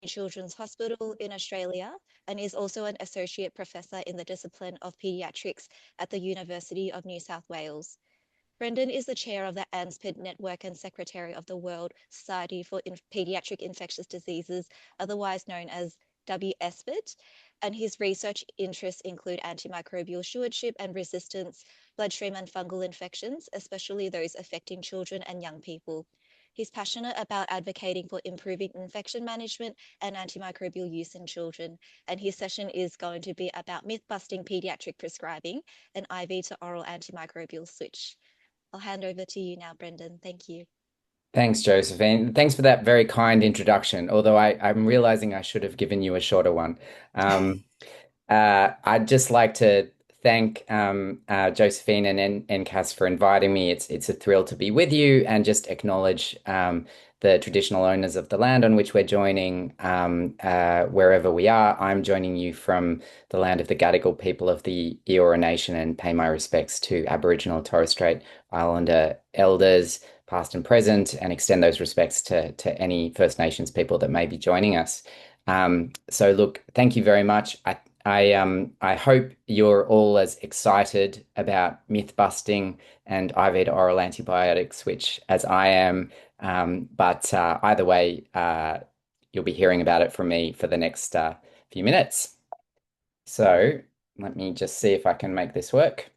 Children's Hospital in Australia and is also an associate professor in the discipline of paediatrics at the University of New South Wales. Brendan is the chair of the ANSPID network and secretary of the World Society for Paediatric Infectious Diseases, otherwise known as WSPID, and his research interests include antimicrobial stewardship and resistance, bloodstream and fungal infections, especially those affecting children and young people. He's passionate about advocating for improving infection management and antimicrobial use in children, and his session is going to be about myth-busting pediatric prescribing and IV to oral antimicrobial switch. I'll hand over to you now, Brendan. Thank you. Thanks, Josephine. Thanks for that very kind introduction, although I'm realizing I should have given you a shorter one. Um, I'd just like to thank Josephine and NCAS for inviting me. It's a thrill to be with you and just acknowledge the traditional owners of the land on which we're joining wherever we are. I'm joining you from the land of the Gadigal people of the Eora Nation and pay my respects to Aboriginal and Torres Strait Islander elders, past and present, and extend those respects to any First Nations people that may be joining us. So look, thank you very much. I hope you're all as excited about myth busting and IV to oral antibiotics, which as I am. But either way, you'll be hearing about it from me for the next few minutes. So let me just see if I can make this work.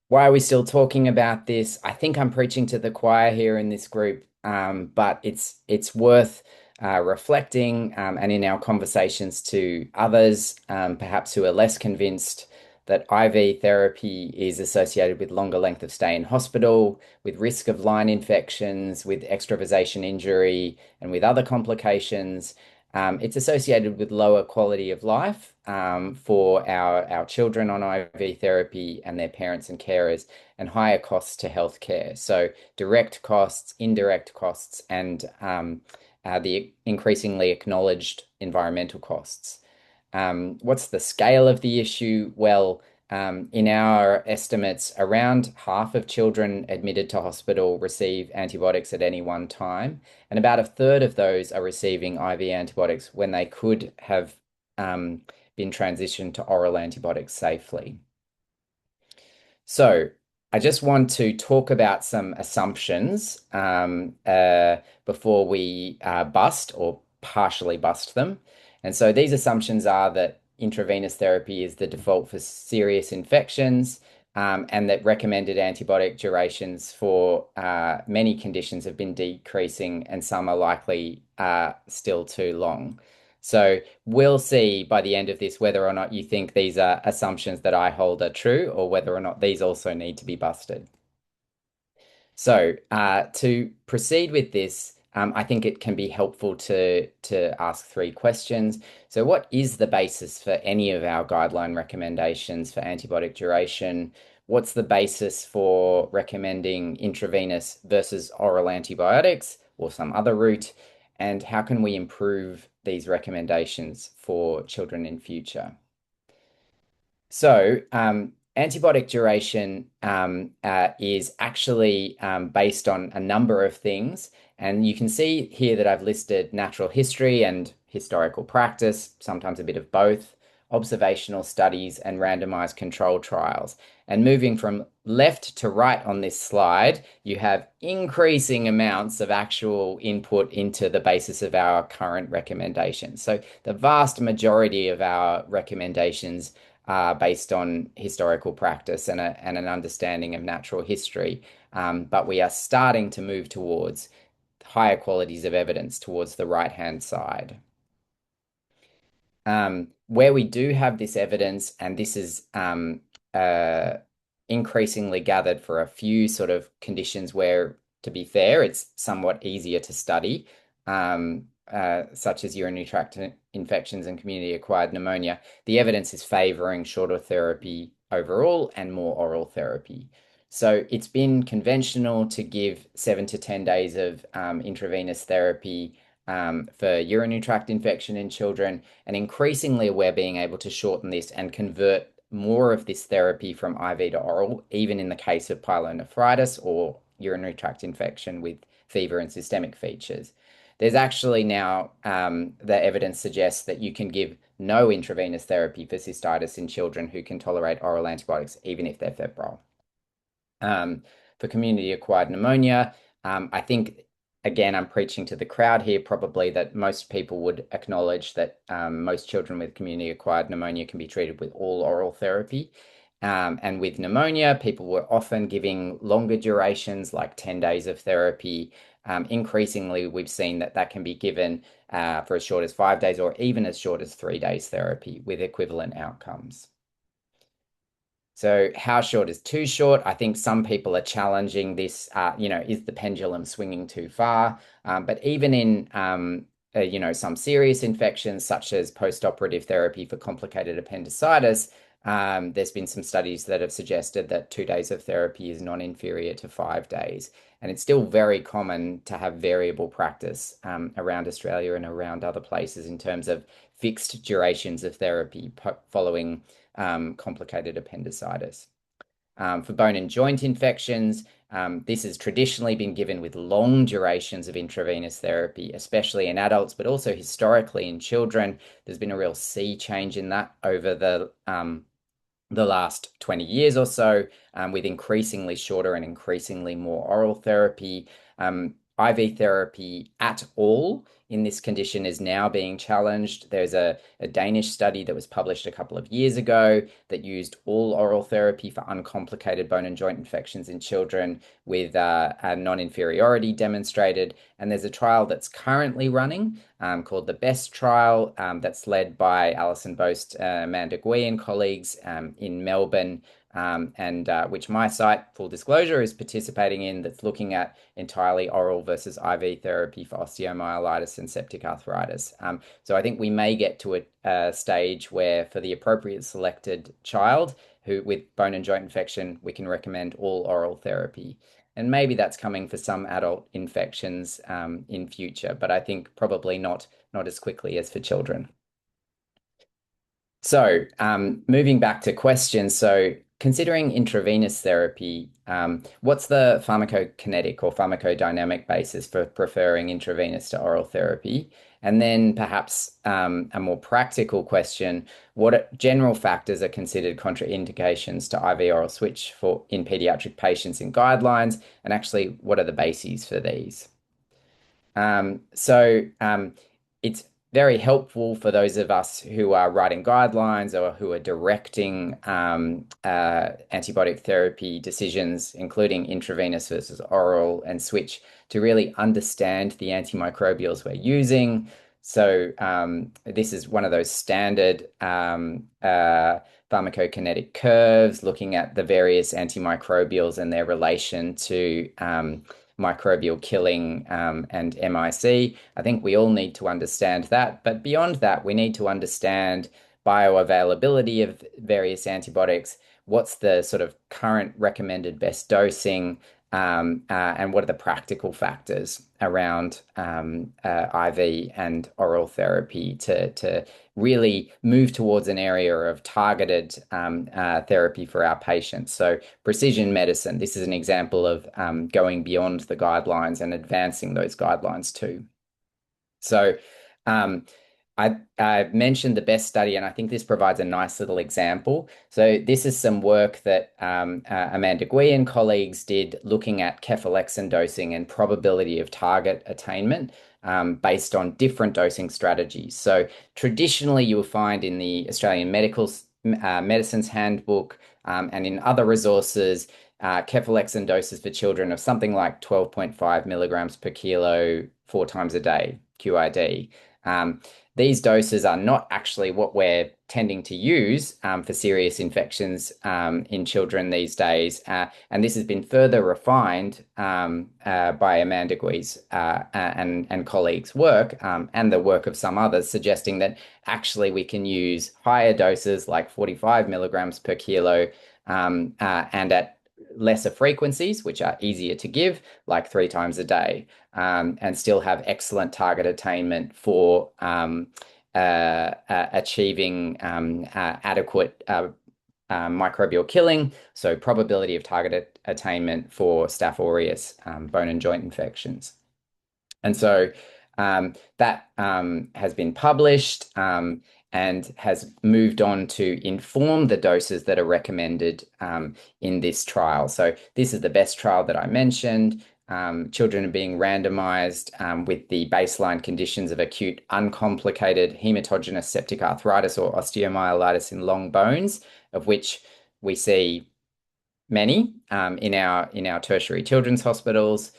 Why are we still talking about this? I think I'm preaching to the choir here in this group, but it's worth reflecting and in our conversations to others, perhaps who are less convinced that IV therapy is associated with longer length of stay in hospital, with risk of line infections, with extravasation injury, and with other complications. It's associated with lower quality of life for our children on IV therapy and their parents and carers, and higher costs to healthcare. So direct costs, indirect costs, and the increasingly acknowledged environmental costs. What's the scale of the issue? Well, in our estimates, around half of children admitted to hospital receive antibiotics at any one time, and about a third of those are receiving IV antibiotics when they could have been transitioned to oral antibiotics safely. So, I just want to talk about some assumptions before we bust or partially bust them. And so these assumptions are that intravenous therapy is the default for serious infections, and that recommended antibiotic durations for many conditions have been decreasing, and some are likely still too long. So we'll see by the end of this whether or not you think these are assumptions that I hold are true, or whether or not these also need to be busted. So to proceed with this, I think it can be helpful to ask three questions. So what is the basis for any of our guideline recommendations for antibiotic duration? What's the basis for recommending intravenous versus oral antibiotics or some other route? And how can we improve these recommendations for children in future? So, antibiotic duration is actually based on a number of things. And you can see here that I've listed natural history and historical practice, sometimes a bit of both, observational studies, and randomized control trials. And moving from left to right on this slide, you have increasing amounts of actual input into the basis of our current recommendations. So, the vast majority of our recommendations based on historical practice and an understanding of natural history. But we are starting to move towards higher qualities of evidence towards the right-hand side. Where we do have this evidence, and this is increasingly gathered for a few sort of conditions where, to be fair, it's somewhat easier to study, such as urinary tract infections and community-acquired pneumonia, the evidence is favoring shorter therapy overall and more oral therapy. So it's been conventional to give 7 to 10 days of intravenous therapy for urinary tract infection in children, and increasingly we're being able to shorten this and convert more of this therapy from IV to oral, even in the case of pyelonephritis or urinary tract infection with fever and systemic features. there's actually now the evidence suggests that you can give no intravenous therapy for cystitis in children who can tolerate oral antibiotics, even if they're febrile. For community-acquired pneumonia, I think, again, I'm preaching to the crowd here, probably that most people would acknowledge that most children with community-acquired pneumonia can be treated with all oral therapy. And with pneumonia, people were often giving longer durations, like 10 days of therapy. Increasingly, we've seen that that can be given for as short as 5 days or even as short as 3 days therapy with equivalent outcomes. So how short is too short? I think some people are challenging this, is the pendulum swinging too far? But even in, some serious infections, such as post-operative therapy for complicated appendicitis, there's been some studies that have suggested that 2 days of therapy is non-inferior to 5 days. And it's still very common to have variable practice around Australia and around other places in terms of fixed durations of therapy following complicated appendicitis. For bone and joint infections, this has traditionally been given with long durations of intravenous therapy, especially in adults, but also historically in children. There's been a real sea change in that over the last 20 years or so, with increasingly shorter and increasingly more oral therapy. IV therapy at all in this condition is now being challenged. There's a Danish study that was published a couple of years ago that used all oral therapy for uncomplicated bone and joint infections in children with a non-inferiority demonstrated. And there's a trial that's currently running called the BEST trial that's led by Alison Boast, Amanda Gui and colleagues in Melbourne, and which my site, full disclosure, is participating in, that's looking at entirely oral versus IV therapy for osteomyelitis and septic arthritis. So I think we may get to a stage where for the appropriate selected child who with bone and joint infection, we can recommend all oral therapy. And maybe that's coming for some adult infections in future, but I think probably not as quickly as for children. So moving back to questions, so considering intravenous therapy, what's the pharmacokinetic or pharmacodynamic basis for preferring intravenous to oral therapy? And then perhaps a more practical question, what general factors are considered contraindications to IV oral switch in pediatric patients in guidelines? And actually, what are the bases for these? It's very helpful for those of us who are writing guidelines or who are directing antibiotic therapy decisions, including intravenous versus oral and switch, to really understand the antimicrobials we're using. So this is one of those standard pharmacokinetic curves, looking at the various antimicrobials and their relation to microbial killing and MIC. I think we all need to understand that. But beyond that, we need to understand bioavailability of various antibiotics, what's the sort of current recommended best dosing, and what are the practical factors around IV and oral therapy to really move towards an area of targeted therapy for our patients. So precision medicine, this is an example of going beyond the guidelines and advancing those guidelines too. So I mentioned the BEST study, and I think this provides a nice little example. So this is some work that Amanda Gui and colleagues did looking at cephalexin dosing and probability of target attainment based on different dosing strategies. So traditionally, you will find in the Australian Medicines Handbook and in other resources, cephalexin doses for children of something like 12.5 milligrams per kilo 4 times a day, QID. These doses are not actually what we're tending to use for serious infections in children these days. And this has been further refined by Amanda Gui's and colleagues' work and the work of some others, suggesting that actually we can use higher doses like 45 milligrams per kilo and at lesser frequencies, which are easier to give, like 3 times a day, and still have excellent target attainment for achieving adequate microbial killing, so probability of target attainment for Staph aureus bone and joint infections. And so That has been published and has moved on to inform the doses that are recommended in this trial. So this is the best trial that I mentioned. Children are being randomized with the baseline conditions of acute uncomplicated hematogenic septic arthritis or osteomyelitis in long bones, of which we see many in our tertiary children's hospitals.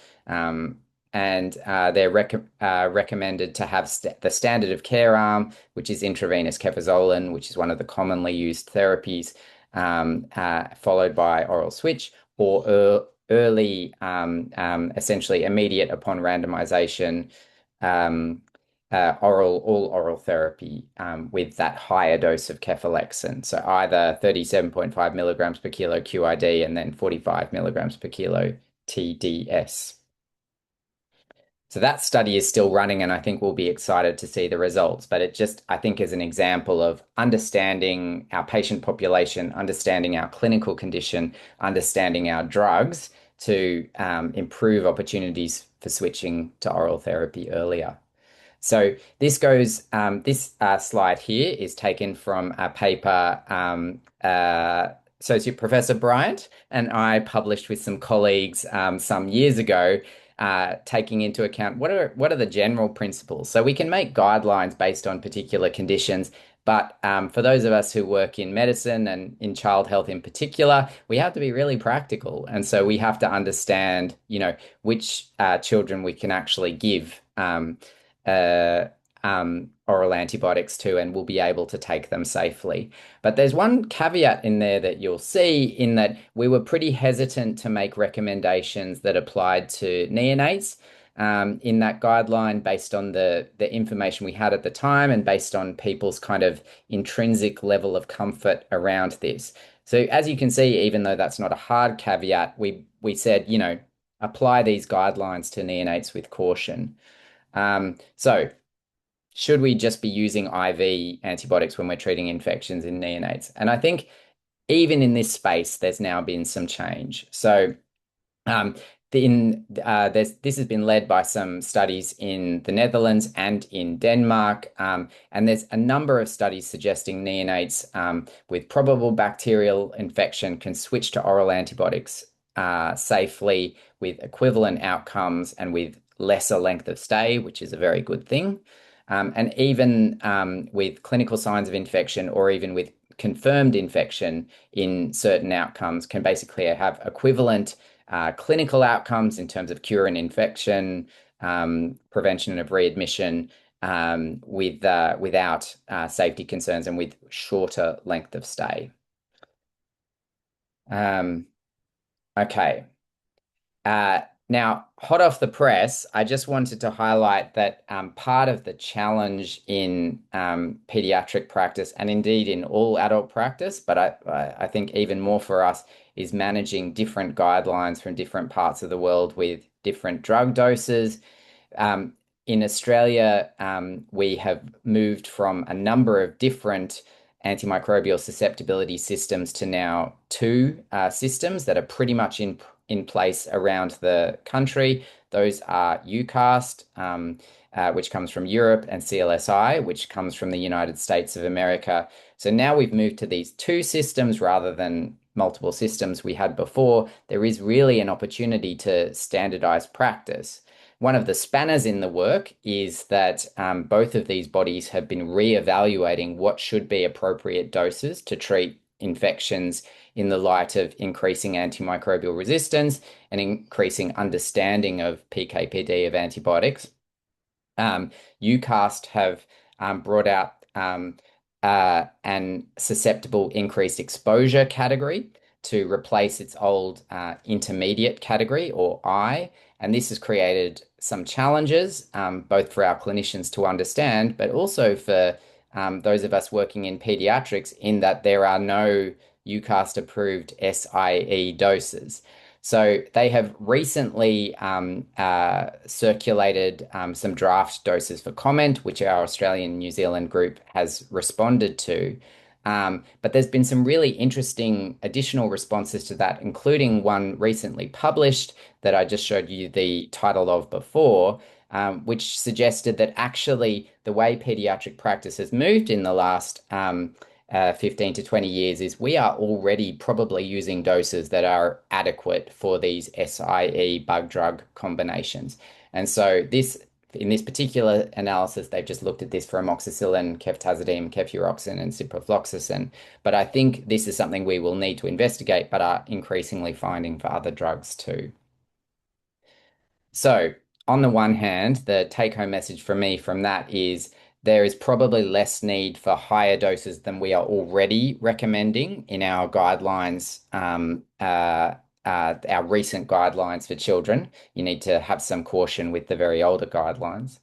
And they're recommended to have the standard of care arm, which is intravenous cefazolin, which is one of the commonly used therapies, followed by oral switch, or early, essentially immediate upon randomization, um, all oral therapy with that higher dose of cefalexin. So either 37.5 milligrams per kilo QID and then 45 milligrams per kilo TDS. So that study is still running, and I think we'll be excited to see the results. But it just, I think, is an example of understanding our patient population, understanding our clinical condition, understanding our drugs to improve opportunities for switching to oral therapy earlier. So this slide here is taken from a paper Associate Professor Bryant and I published with some colleagues some years ago, taking into account what are the general principles. So we can make guidelines based on particular conditions, but for those of us who work in medicine and in child health in particular, we have to be really practical, and so we have to understand, which children we can actually give uh, oral antibiotics to, and we'll be able to take them safely. But there's one caveat in there that you'll see, in that we were pretty hesitant to make recommendations that applied to neonates in that guideline, based on the information we had at the time and based on people's kind of intrinsic level of comfort around this. So as you can see, even though that's not a hard caveat, we said, apply these guidelines to neonates with caution. So should we just be using IV antibiotics when we're treating infections in neonates? And I think even in this space, there's now been some change. So this has been led by some studies in the Netherlands and in Denmark, and there's a number of studies suggesting neonates with probable bacterial infection can switch to oral antibiotics safely, with equivalent outcomes and with lesser length of stay, which is a very good thing. And even with clinical signs of infection, or even with confirmed infection in certain outcomes, can basically have equivalent clinical outcomes in terms of cure and infection, prevention of readmission, without safety concerns and with shorter length of stay. Okay. Now, hot off the press, I just wanted to highlight that part of the challenge in pediatric practice, and indeed in all adult practice, but I think even more for us, is managing different guidelines from different parts of the world with different drug doses. In Australia, we have moved from a number of different antimicrobial susceptibility systems to now two systems that are pretty much in place around the country. Those are UCAST, which comes from Europe, and CLSI, which comes from the United States of America. So now we've moved to these two systems rather than multiple systems we had before. There is really an opportunity to standardize practice. One of the spanners in the work is that both of these bodies have been re-evaluating what should be appropriate doses to treat infections in the light of increasing antimicrobial resistance and increasing understanding of PK/PD of antibiotics. UCAST have brought out an susceptible increased exposure category to replace its old intermediate category, or I, and this has created some challenges, both for our clinicians to understand, but also for those of us working in pediatrics, in that there are no UCAST approved SIE doses. So they have recently circulated some draft doses for comment, which our Australian New Zealand group has responded to. But there's been some really interesting additional responses to that, including one recently published that I just showed you the title of before, which suggested that actually the way pediatric practice has moved in the last 15 to 20 years is we are already probably using doses that are adequate for these SIE bug drug combinations. And so in this particular analysis, they've just looked at this for amoxicillin, ceftazidime, cefuroxime, and ciprofloxacin. But I think this is something we will need to investigate, but are increasingly finding for other drugs too. So, on the one hand, the take-home message for me from that is there is probably less need for higher doses than we are already recommending in our guidelines, our recent guidelines for children. You need to have some caution with the very older guidelines.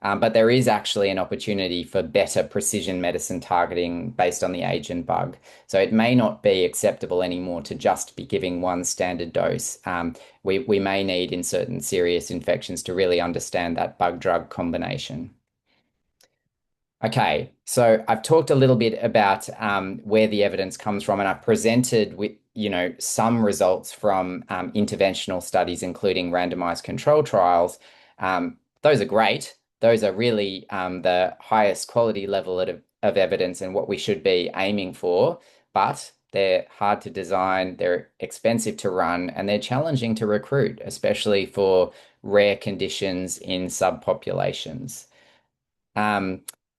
But there is actually an opportunity for better precision medicine targeting based on the age and bug. So it may not be acceptable anymore to just be giving one standard dose. We may need in certain serious infections to really understand that bug drug combination. Okay, so I've talked a little bit about where the evidence comes from, and I've presented with some results from interventional studies, including randomized control trials. Those are great. Those are really the highest quality level of evidence and what we should be aiming for, but they're hard to design, they're expensive to run, and they're challenging to recruit, especially for rare conditions in subpopulations.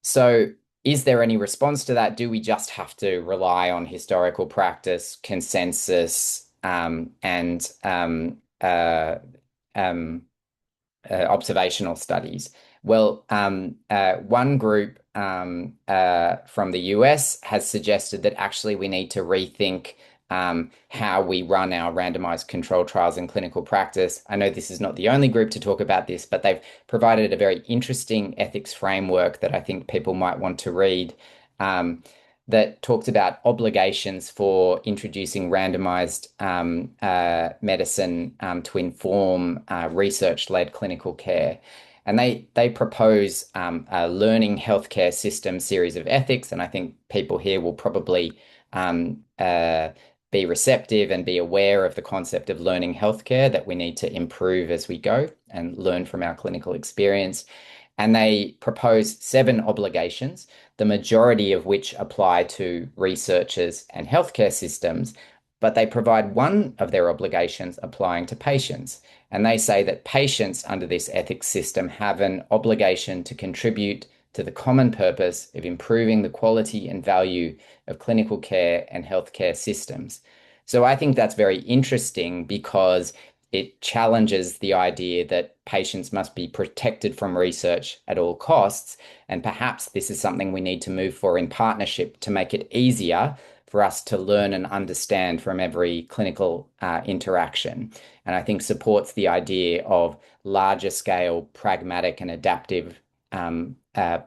So is there any response to that? Do we just have to rely on historical practice, consensus, and observational studies? Well, one group from the US has suggested that actually we need to rethink how we run our randomized control trials in clinical practice. I know this is not the only group to talk about this, but they've provided a very interesting ethics framework that I think people might want to read, that talks about obligations for introducing randomized medicine to inform research-led clinical care. And they propose a learning healthcare system series of ethics, and I think people here will probably be receptive and be aware of the concept of learning healthcare, that we need to improve as we go and learn from our clinical experience. And they propose 7 obligations, the majority of which apply to researchers and healthcare systems, but they provide one of their obligations applying to patients. And they say that patients under this ethics system have an obligation to contribute to the common purpose of improving the quality and value of clinical care and healthcare systems. So I think that's very interesting because it challenges the idea that patients must be protected from research at all costs. And perhaps this is something we need to move for in partnership to make it easier for us to learn and understand from every clinical interaction. And I think supports the idea of larger scale, pragmatic and adaptive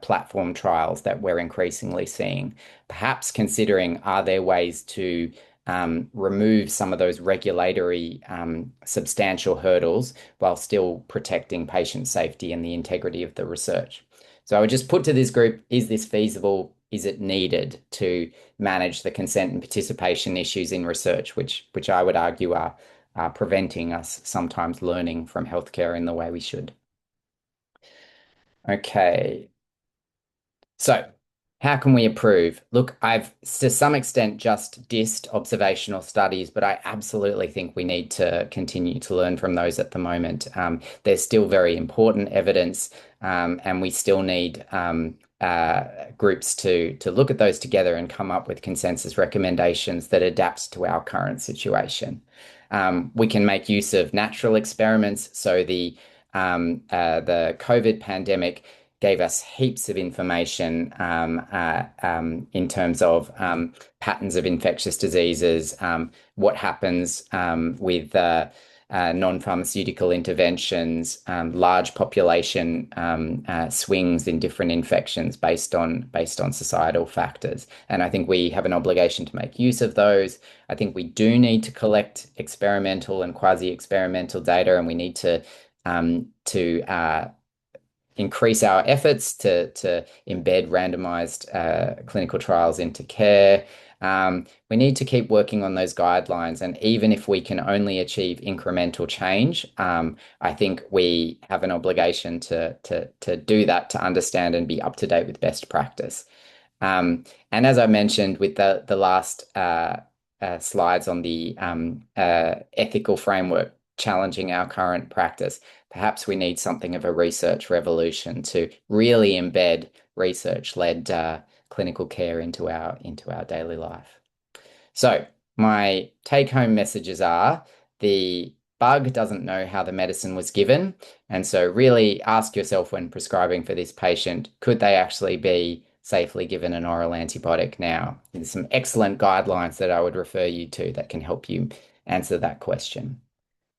platform trials that we're increasingly seeing. Perhaps considering, are there ways to remove some of those regulatory substantial hurdles while still protecting patient safety and the integrity of the research? So I would just put to this group, is this feasible? Is it needed to manage the consent and participation issues in research, which I would argue are preventing us sometimes learning from healthcare in the way we should? Okay. So how can we improve? Look, I've to some extent just dissed observational studies, but I absolutely think we need to continue to learn from those at the moment. There's still very important evidence, and we still need groups to look at those together and come up with consensus recommendations that adapt to our current situation. We can make use of natural experiments. So the COVID pandemic gave us heaps of information in terms of patterns of infectious diseases, what happens with non-pharmaceutical interventions, large population swings in different infections based on societal factors. And I think we have an obligation to make use of those. I think we do need to collect experimental and quasi-experimental data, and we need to increase our efforts to embed randomized clinical trials into care. We need to keep working on those guidelines. And even if we can only achieve incremental change, I think we have an obligation to do that, to understand and be up to date with best practice. And as I mentioned with the last slides on the ethical framework challenging our current practice, perhaps we need something of a research revolution to really embed research-led clinical care into our daily life. So my take-home messages are: the bug doesn't know how the medicine was given, and so really ask yourself when prescribing for this patient, could they actually be safely given an oral antibiotic now? There's some excellent guidelines that I would refer you to that can help you answer that question.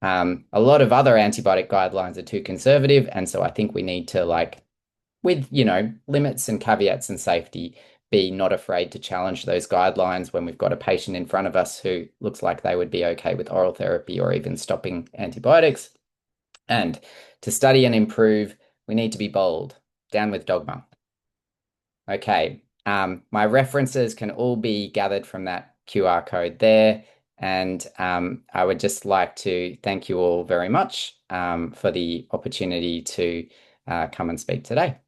A lot of other antibiotic guidelines are too conservative, and so I think we need to, like, with, limits and caveats and safety, be not afraid to challenge those guidelines when we've got a patient in front of us who looks like they would be okay with oral therapy or even stopping antibiotics. And to study and improve, we need to be bold. Down with dogma. Okay, my references can all be gathered from that QR code there. And I would just like to thank you all very much for the opportunity to come and speak today.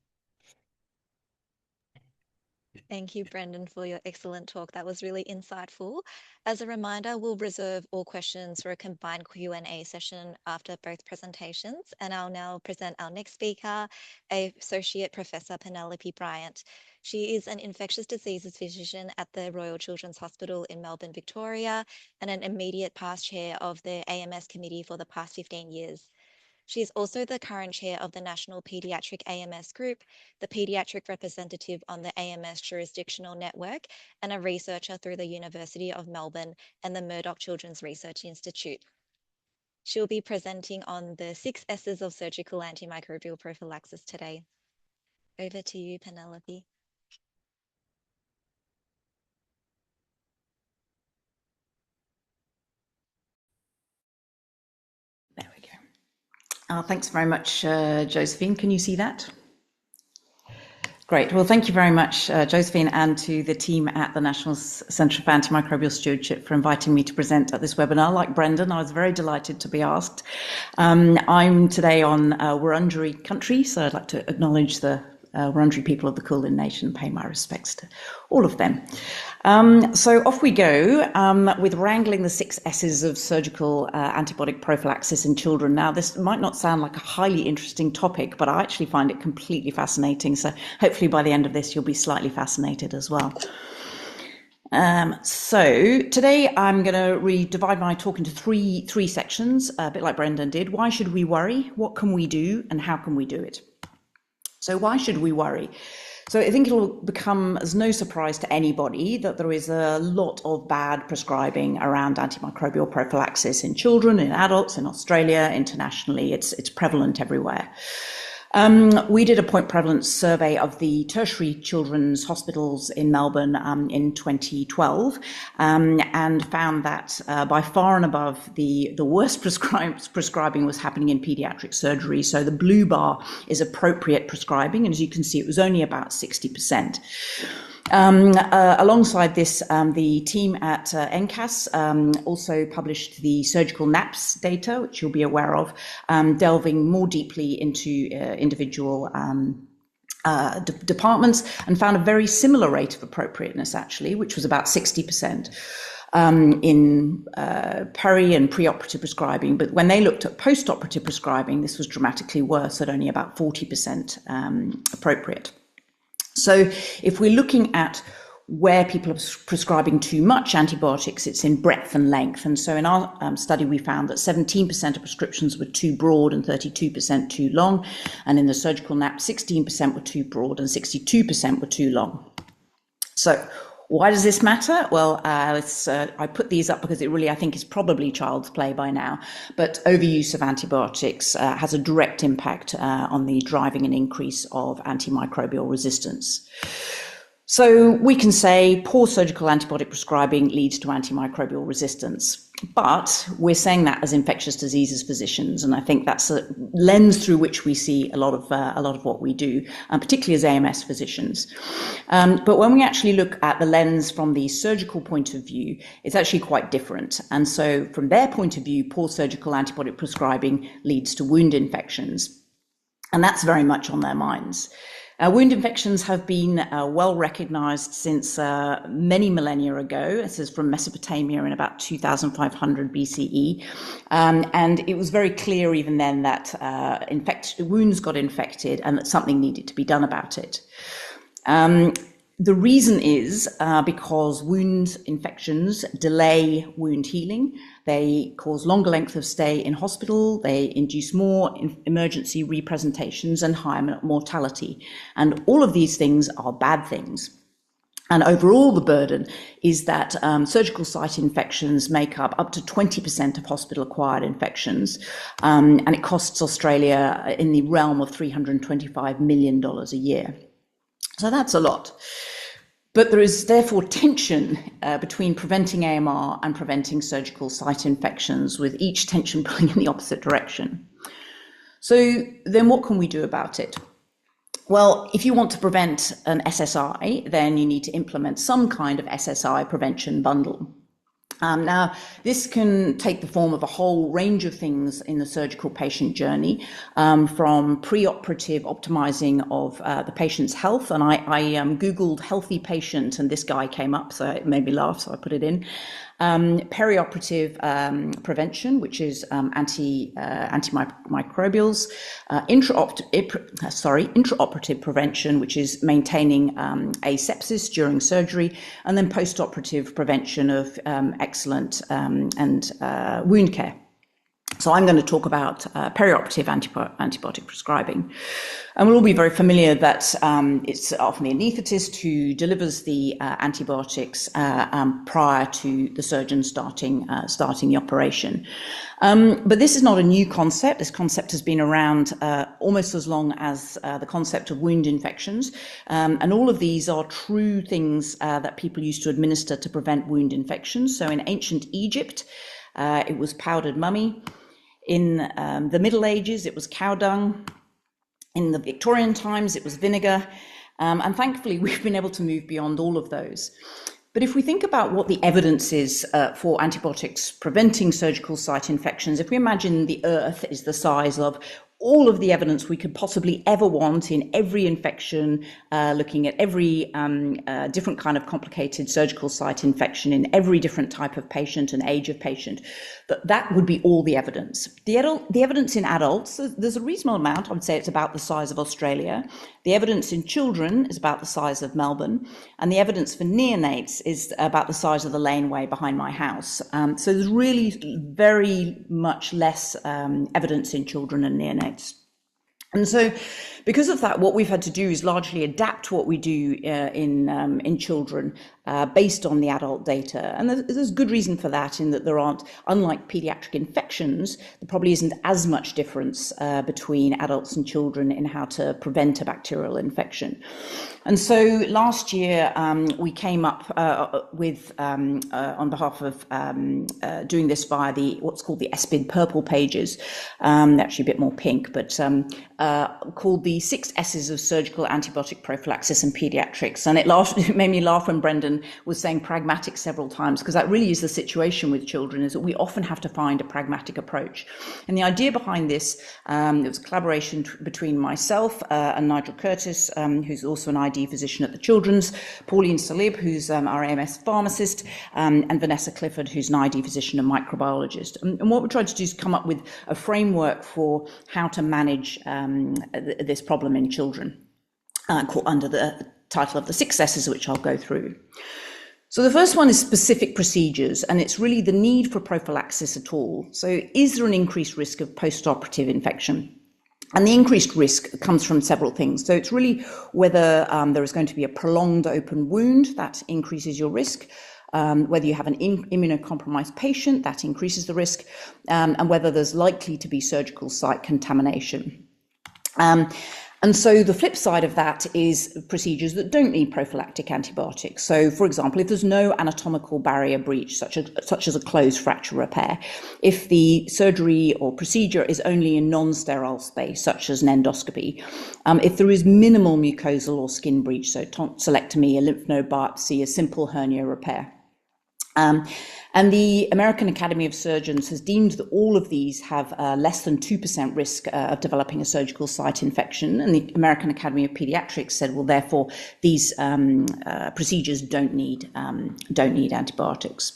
Thank you, Brendan, for your excellent talk. That was really insightful. As a reminder, we'll reserve all questions for a combined Q&A session after both presentations. And I'll now present our next speaker, Associate Professor Penelope Bryant. She is an infectious diseases physician at the Royal Children's Hospital in Melbourne, Victoria, and an immediate past chair of the AMS committee for the past 15 years. She is also the current chair of the National Paediatric AMS Group, the paediatric representative on the AMS Jurisdictional Network, and a researcher through the University of Melbourne and the Murdoch Children's Research Institute. She'll be presenting on the 6 S's of surgical antimicrobial prophylaxis today. Over to you, Penelope. There we go. Thanks very much, Josephine. Can you see that? Great. Well, thank you very much, Josephine, and to the team at the National Centre for Antimicrobial Stewardship for inviting me to present at this webinar. Like Brendan, I was very delighted to be asked. I'm today on Wurundjeri country, so I'd like to acknowledge the Wurundjeri people of the Kulin Nation, pay my respects to all of them. So off we go with wrangling the 6 S's of surgical antibiotic prophylaxis in children. Now, this might not sound like a highly interesting topic, but I actually find it completely fascinating. So hopefully by the end of this, you'll be slightly fascinated as well. So today I'm going to divide my talk into three sections, a bit like Brendan did. Why should we worry? What can we do? And how can we do it? So why should we worry? So I think it'll become as no surprise to anybody that there is a lot of bad prescribing around antimicrobial prophylaxis in children, in adults, in Australia, internationally. It's prevalent everywhere. We did a point prevalence survey of the tertiary children's hospitals in Melbourne in 2012 and found that by far and above the worst prescribing was happening in paediatric surgery. So the blue bar is appropriate prescribing, and as you can see, it was only about 60%. Alongside this, the team at NCAS also published the surgical NAPS data, which you'll be aware of, delving more deeply into individual departments, and found a very similar rate of appropriateness, actually, which was about 60%. In peri and preoperative prescribing, but when they looked at post-operative prescribing, this was dramatically worse, at only about 40% appropriate. So if we're looking at where people are prescribing too much antibiotics, it's in breadth and length. And so in our study, we found that 17% of prescriptions were too broad and 32% too long. And in the surgical NAP, 16% were too broad and 62% were too long. So why does this matter? Well, I put these up because it really, I think, is probably child's play by now. But overuse of antibiotics has a direct impact on the driving an increase of antimicrobial resistance. So we can say poor surgical antibiotic prescribing leads to antimicrobial resistance. But we're saying that as infectious diseases physicians, and I think that's a lens through which we see a lot of what we do, particularly as AMS physicians. But when we actually look at the lens from the surgical point of view, it's actually quite different. And so from their point of view, poor surgical antibiotic prescribing leads to wound infections. And that's very much on their minds. Wound infections have been well recognized since many millennia ago. This is from Mesopotamia in about 2500 BCE. And it was very clear even then that wounds got infected and that something needed to be done about it. The reason is because wound infections delay wound healing. They cause longer length of stay in hospital. They induce more emergency representations and higher mortality. And all of these things are bad things. And overall, the burden is that surgical site infections make up to 20% of hospital-acquired infections. And it costs Australia in the realm of $325 million a year. So that's a lot. But there is therefore tension between preventing AMR and preventing surgical site infections, with each tension pulling in the opposite direction. So then what can we do about it? Well, if you want to prevent an SSI, then you need to implement some kind of SSI prevention bundle. Now, this can take the form of a whole range of things in the surgical patient journey, from pre-operative optimizing of the patient's health. And I Googled healthy patient, and this guy came up, so it made me laugh, so I put it in. Perioperative prevention, which is antimicrobials, intraoperative prevention, which is maintaining asepsis during surgery, and then postoperative prevention of excellent wound care. So I'm going to talk about perioperative antibiotic prescribing. And we'll all be very familiar that it's often the anaesthetist who delivers the antibiotics prior to the surgeon starting the operation. But this is not a new concept. This concept has been around almost as long as the concept of wound infections. And all of these are true things that people used to administer to prevent wound infections. So in ancient Egypt, it was powdered mummy. In the Middle Ages, it was cow dung. In the Victorian times, it was vinegar. And thankfully, we've been able to move beyond all of those. But if we think about what the evidence is for antibiotics preventing surgical site infections, if we imagine the Earth is the size of all of the evidence we could possibly ever want in every infection, looking at every different kind of complicated surgical site infection in every different type of patient and age of patient, that would be all the evidence. The evidence in adults, there's a reasonable amount. I would say it's about the size of Australia. The evidence in children is about the size of Melbourne, and the evidence for neonates is about the size of the laneway behind my house. So there's really very much less evidence in children and neonates. And so because of that, what we've had to do is largely adapt what we do in children based on the adult data. And there's good reason for that, in that there aren't, unlike pediatric infections, there probably isn't as much difference between adults and children in how to prevent a bacterial infection. And so last year, we came up with, on behalf of doing this via what's called the ESPID purple pages, actually a bit more pink, but called the 6 S's of surgical antibiotic prophylaxis in pediatrics. And it made me laugh when Brendan was saying pragmatic several times, because that really is the situation with children, is that we often have to find a pragmatic approach. And the idea behind this, it was a collaboration between myself and Nigel Curtis, who's also an ID physician at the Children's, Pauline Salib, who's our AMS pharmacist, and Vanessa Clifford, who's an ID physician and microbiologist. And what we're trying to do is come up with a framework for how to manage this problem in children, under the title of the 6 S's, which I'll go through. So the first one is specific procedures, and it's really the need for prophylaxis at all. So is there an increased risk of post-operative infection? And the increased risk comes from several things. So it's really whether there is going to be a prolonged open wound, that increases your risk. Whether you have an immunocompromised patient, that increases the risk, and whether there's likely to be surgical site contamination. And so the flip side of that is procedures that don't need prophylactic antibiotics. So, for example, if there's no anatomical barrier breach, such as a closed fracture repair, if the surgery or procedure is only in non-sterile space, such as an endoscopy, if there is minimal mucosal or skin breach, so tonsillectomy, a lymph node biopsy, a simple hernia repair. And the American Academy of Surgeons has deemed that all of these have less than 2% risk of developing a surgical site infection. And the American Academy of Paediatrics said, well, therefore, these procedures don't need antibiotics.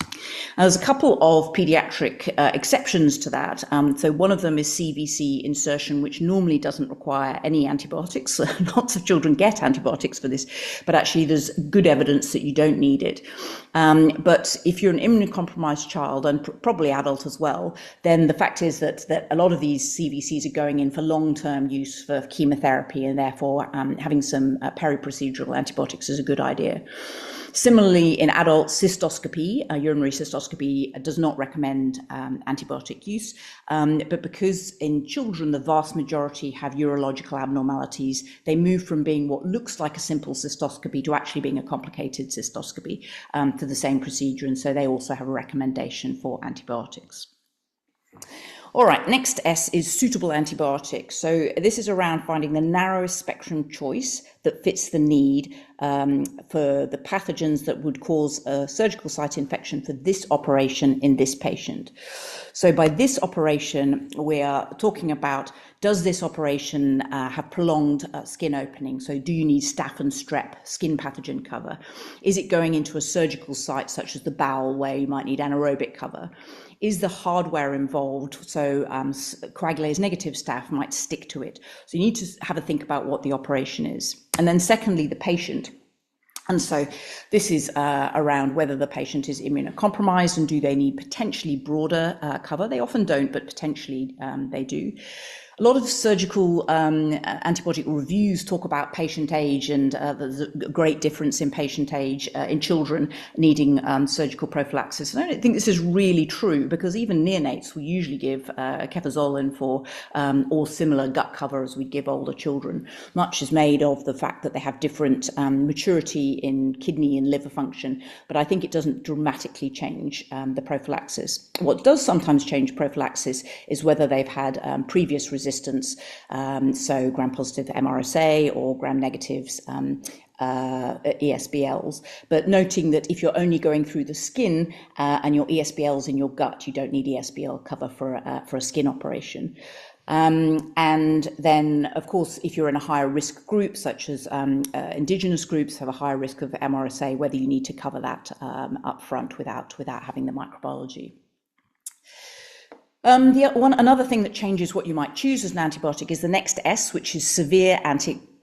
Now, there's a couple of pediatric exceptions to that. So one of them is CVC insertion, which normally doesn't require any antibiotics. Lots of children get antibiotics for this, but actually there's good evidence that you don't need it. But if you're an immunocompromised child, and probably adult as well, then the fact is that a lot of these CVCs are going in for long-term use for chemotherapy, and therefore having some peri-procedural antibiotics is a good idea. Similarly, in adults, cystoscopy, urinary cystoscopy, does not recommend antibiotic use, but because in children the vast majority have urological abnormalities, they move from being what looks like a simple cystoscopy to actually being a complicated cystoscopy for the same procedure, and so they also have a recommendation for antibiotics. All right, next S is suitable antibiotics. So this is around finding the narrowest spectrum choice that fits the need for the pathogens that would cause a surgical site infection for this operation in this patient. So by this operation, we are talking about, does this operation have prolonged skin opening? So do you need staph and strep skin pathogen cover? Is it going into a surgical site such as the bowel where you might need anaerobic cover? Is the hardware involved? So coagulase negative staph might stick to it. So you need to have a think about what the operation is. And then secondly, the patient. And so this is around whether the patient is immunocompromised and do they need potentially broader cover. They often don't, but potentially they do. A lot of surgical antibiotic reviews talk about patient age, and there's a great difference in patient age in children needing surgical prophylaxis. And I don't think this is really true, because even neonates we usually give cefazolin for or similar gut cover as we give older children. Much is made of the fact that they have different maturity in kidney and liver function, but I think it doesn't dramatically change the prophylaxis. What does sometimes change prophylaxis is whether they've had previous resistance, so gram-positive MRSA or gram-negatives ESBLs, but noting that if you're only going through the skin and your ESBL's in your gut, you don't need ESBL cover for a skin operation. And then, of course, if you're in a higher risk group, such as indigenous groups have a higher risk of MRSA, whether you need to cover that up front without having the microbiology. Another thing that changes what you might choose as an antibiotic is the next S, which is severe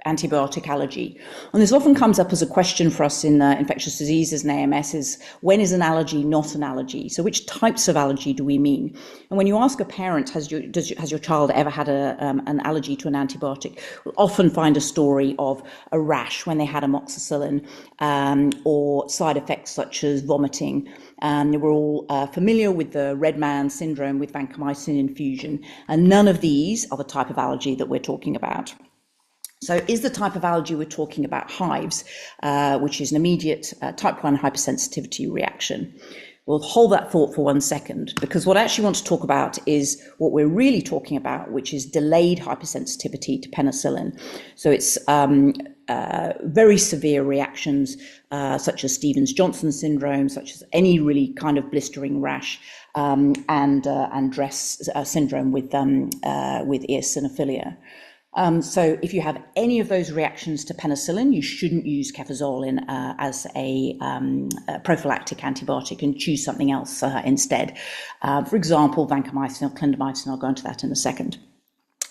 antibiotic allergy. And this often comes up as a question for us in infectious diseases and AMS is, when is an allergy not an allergy? So which types of allergy do we mean? And when you ask a parent, has your child ever had an allergy to an antibiotic, we'll often find a story of a rash when they had amoxicillin, or side effects such as vomiting. We're all familiar with the red man syndrome with vancomycin infusion, and none of these are the type of allergy that we're talking about. So is the type of allergy we're talking about hives, which is an immediate type 1 hypersensitivity reaction? We'll hold that thought for 1 second, because what I actually want to talk about is what we're really talking about, which is delayed hypersensitivity to penicillin. So it's very severe reactions such as Stevens-Johnson syndrome, such as any really kind of blistering rash, and dress syndrome with eosinophilia. So if you have any of those reactions to penicillin, you shouldn't use cefazolin as a prophylactic antibiotic, and choose something else instead. For example, vancomycin or clindamycin. I'll go into that in a second.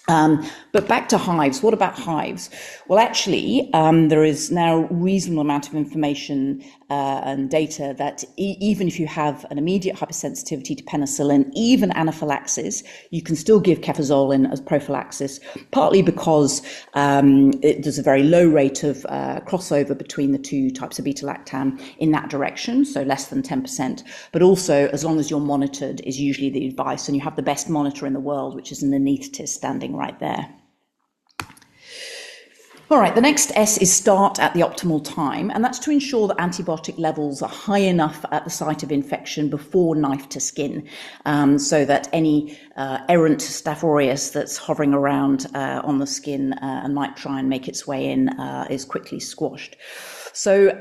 But back to hives. What about hives? Well, actually, there is now a reasonable amount of information and data that even if you have an immediate hypersensitivity to penicillin, even anaphylaxis, you can still give cefazolin as prophylaxis, partly because there's a very low rate of crossover between the two types of beta-lactam in that direction, so less than 10%, but also as long as you're monitored is usually the advice, and you have the best monitor in the world, which is an anaesthetist standing right there. All right, the next S is start at the optimal time, and that's to ensure that antibiotic levels are high enough at the site of infection before knife to skin, so that any errant Staph aureus that's hovering around on the skin and might try and make its way in is quickly squashed. So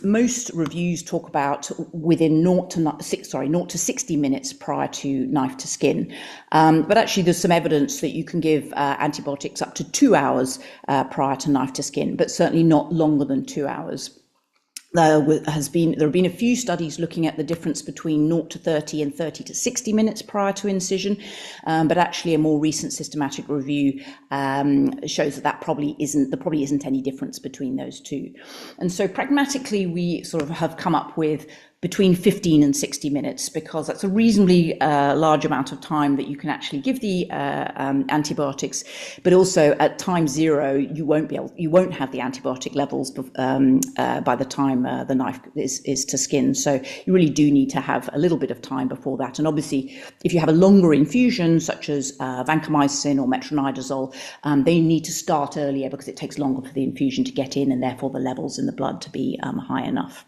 most reviews talk about within 0 to 60 minutes prior to knife to skin. But actually there's some evidence that you can give antibiotics up to 2 hours prior to knife to skin, but certainly not longer than 2 hours. There have been a few studies looking at the difference between 0 to 30 and 30 to 60 minutes prior to incision, but actually a more recent systematic review shows that there probably isn't any difference between those two. And so pragmatically, we sort of have come up with between 15 and 60 minutes, because that's a reasonably large amount of time that you can actually give the antibiotics. But also at time 0, you won't have the antibiotic levels by the time the knife is to skin. So you really do need to have a little bit of time before that. And obviously, if you have a longer infusion, such as vancomycin or metronidazole, they need to start earlier because it takes longer for the infusion to get in, and therefore the levels in the blood to be high enough.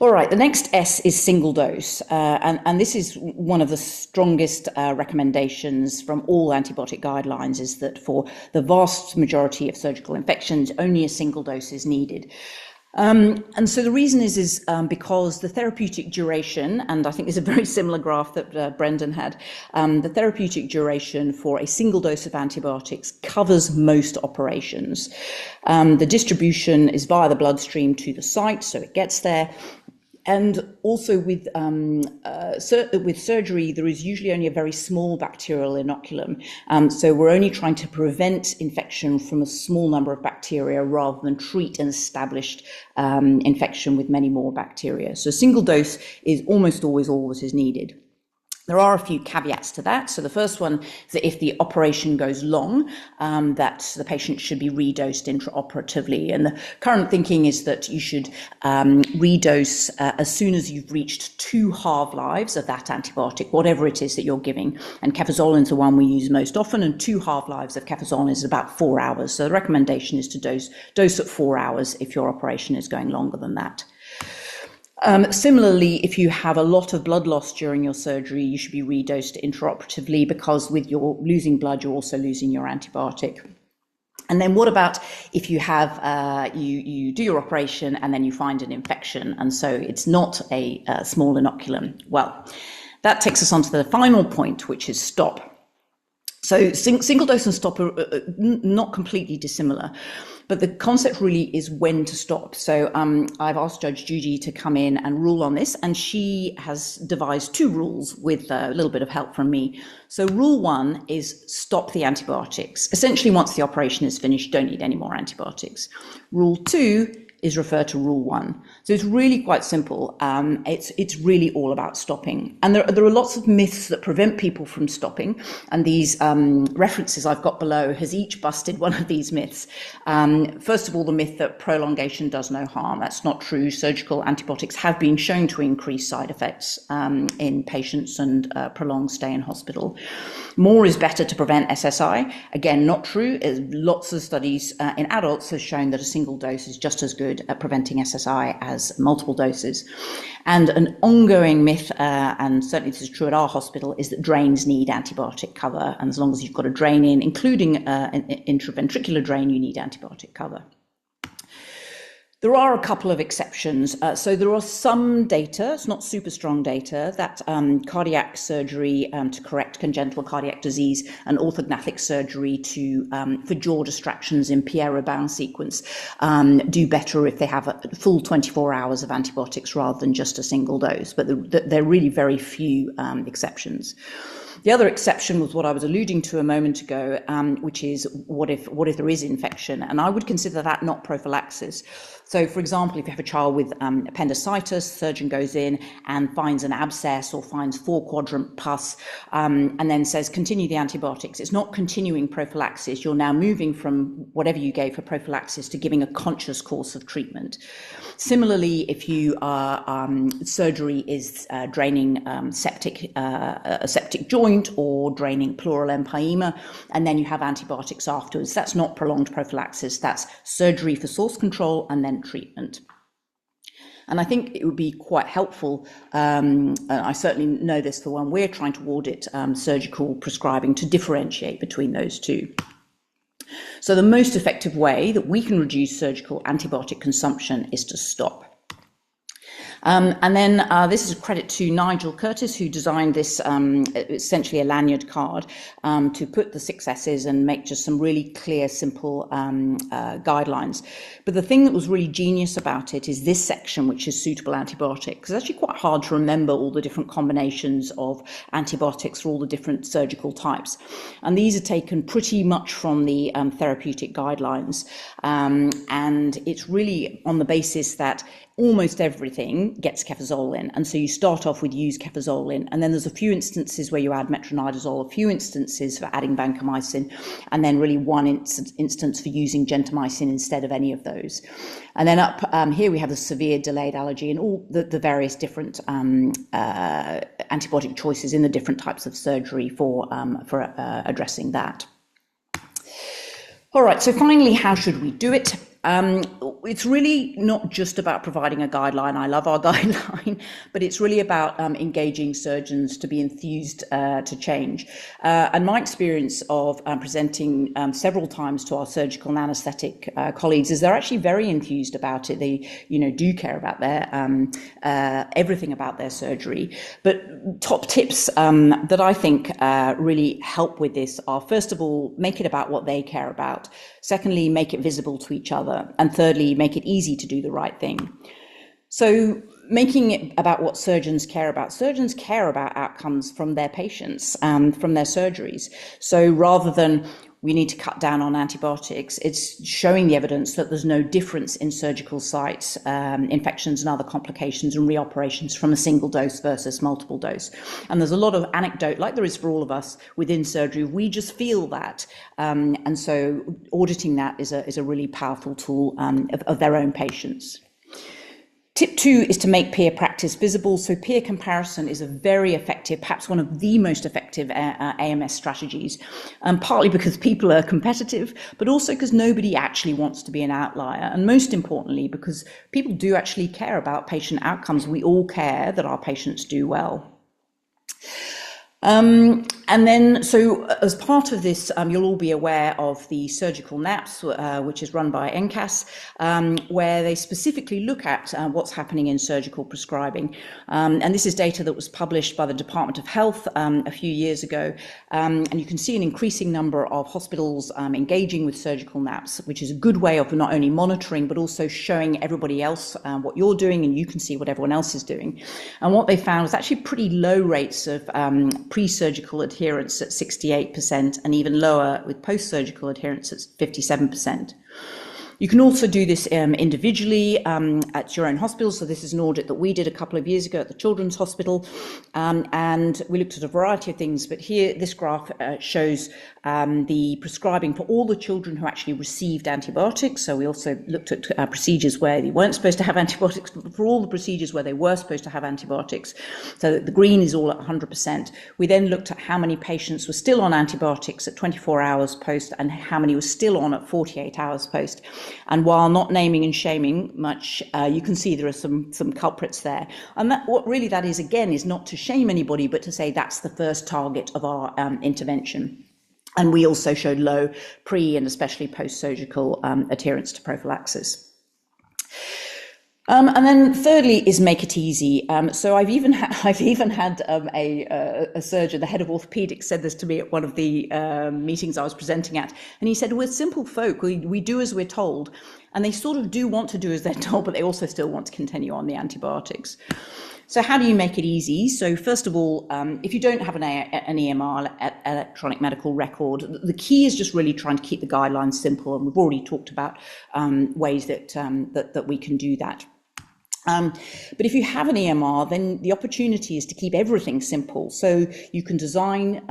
All right, the next S is single dose, and this is one of the strongest recommendations from all antibiotic guidelines, is that for the vast majority of surgical infections, only a single dose is needed. And so the reason is because the therapeutic duration, and I think there's a very similar graph that Brendan had, the therapeutic duration for a single dose of antibiotics covers most operations. The distribution is via the bloodstream to the site, so it gets there. And also with surgery, there is usually only a very small bacterial inoculum. So we're only trying to prevent infection from a small number of bacteria rather than treat an established infection with many more bacteria. So a single dose is almost always all that is needed. There are a few caveats to that. So the first one is that if the operation goes long, that the patient should be redosed intraoperatively. And the current thinking is that you should redose as soon as you've reached 2 half-lives of that antibiotic, whatever it is that you're giving. And cefazolin is the one we use most often, and 2 half-lives of cefazolin is about 4 hours. So the recommendation is to dose at 4 hours if your operation is going longer than that. Similarly, if you have a lot of blood loss during your surgery, you should be redosed intraoperatively, because with your losing blood, you're also losing your antibiotic. And then what about if you have you do your operation and then you find an infection, and so it's not a small inoculum? Well, that takes us on to the final point, which is stop. So single dose and stop are not completely dissimilar, but the concept really is when to stop. So I've asked Judge Judy to come in and rule on this, and she has devised 2 rules with a little bit of help from me. So rule 1 is stop the antibiotics. Essentially, once the operation is finished, don't need any more antibiotics. Rule 2 is refer to rule 1. So it's really quite simple. It's really all about stopping. And there are lots of myths that prevent people from stopping. And these references I've got below has each busted one of these myths. First of all, the myth that prolongation does no harm. That's not true. Surgical antibiotics have been shown to increase side effects in patients and prolonged stay in hospital. More is better to prevent SSI. Again, not true. Lots of studies in adults have shown that a single dose is just as good at preventing SSI as multiple doses. And an ongoing myth, and certainly this is true at our hospital, is that drains need antibiotic cover. And as long as you've got a drain in, including an intraventricular drain, you need antibiotic cover. There are a couple of exceptions. So there are some data, it's not super strong data, that cardiac surgery to correct congenital cardiac disease and orthognathic surgery for jaw distractions in Pierre-Robin sequence do better if they have a full 24 hours of antibiotics rather than just a single dose. But there are really very few exceptions. The other exception was what I was alluding to a moment ago, which is what if there is infection? And I would consider that not prophylaxis. So, for example, if you have a child with appendicitis, surgeon goes in and finds an abscess or finds 4-quadrant pus, and then says, continue the antibiotics. It's not continuing prophylaxis. You're now moving from whatever you gave for prophylaxis to giving a conscious course of treatment. Similarly, if you are surgery is draining a septic joint or draining pleural empyema, and then you have antibiotics afterwards, that's not prolonged prophylaxis. That's surgery for source control and then treatment. And I think it would be quite helpful, I certainly know this for when we're trying to audit surgical prescribing, to differentiate between those two. So the most effective way that we can reduce surgical antibiotic consumption is to stop. And then this is a credit to Nigel Curtis, who designed this, essentially a lanyard card, to put the 6 S's and make just some really clear, simple guidelines. But the thing that was really genius about it is this section, which is suitable antibiotics. It's actually quite hard to remember all the different combinations of antibiotics for all the different surgical types. And these are taken pretty much from the therapeutic guidelines. And it's really on the basis that almost everything gets cefazolin, and so you start off with use cefazolin, and then there's a few instances where you add metronidazole, a few instances for adding vancomycin, and then really one instance for using gentamicin instead of any of those. And then up here we have the severe delayed allergy and all the various different antibiotic choices in the different types of surgery for addressing that. All right, so finally, how should we do it? It's really not just about providing a guideline. I love our guideline, but it's really about engaging surgeons to be enthused to change. And my experience of presenting several times to our surgical and anaesthetic colleagues is they're actually very enthused about it. They, do care about their everything about their surgery. But top tips that I think really help with this are, first of all, make it about what they care about. Secondly, make it visible to each other. And thirdly, make it easy to do the right thing. So making it about what surgeons care about. Surgeons care about outcomes from their patients, from their surgeries. So rather than we need to cut down on antibiotics, it's showing the evidence that there's no difference in surgical sites, infections and other complications and reoperations from a single dose versus multiple dose. And there's a lot of anecdote, like there is for all of us within surgery. We just feel that. And so auditing that is a really powerful tool of their own patients. Tip 2 is to make peer practice visible. So peer comparison is a very effective, perhaps one of the most effective AMS strategies, partly because people are competitive, but also because nobody actually wants to be an outlier. And most importantly, because people do actually care about patient outcomes. We all care that our patients do well. And then, so as part of this, you'll all be aware of the surgical NAPS, which is run by NCAS, where they specifically look at what's happening in surgical prescribing. And this is data that was published by the Department of Health a few years ago. And you can see an increasing number of hospitals engaging with surgical NAPS, which is a good way of not only monitoring, but also showing everybody else what you're doing, and you can see what everyone else is doing. And what they found was actually pretty low rates of pre-surgical adherence at 68% and even lower with post-surgical adherence at 57%. You can also do this individually at your own hospital. So this is an audit that we did a couple of years ago at the Children's Hospital, and we looked at a variety of things. But here, this graph shows the prescribing for all the children who actually received antibiotics. So we also looked at procedures where they weren't supposed to have antibiotics, but for all the procedures where they were supposed to have antibiotics. So the green is all at 100%. We then looked at how many patients were still on antibiotics at 24 hours post and how many were still on at 48 hours post. And while not naming and shaming much, you can see there are some culprits there. And what really that is, again, is not to shame anybody, but to say that's the first target of our intervention. And we also showed low pre and especially post-surgical adherence to prophylaxis. And then thirdly is make it easy. So I've even had a surgeon, the head of orthopedics, said this to me at one of the meetings I was presenting at, and he said, "We're simple folk. We do as we're told." And they sort of do want to do as they're told, but they also still want to continue on the antibiotics. So how do you make it easy? So first of all, if you don't have an EMR, electronic medical record, the key is just really trying to keep the guidelines simple. And we've already talked about ways that we can do that. But if you have an EMR, then the opportunity is to keep everything simple. So you can design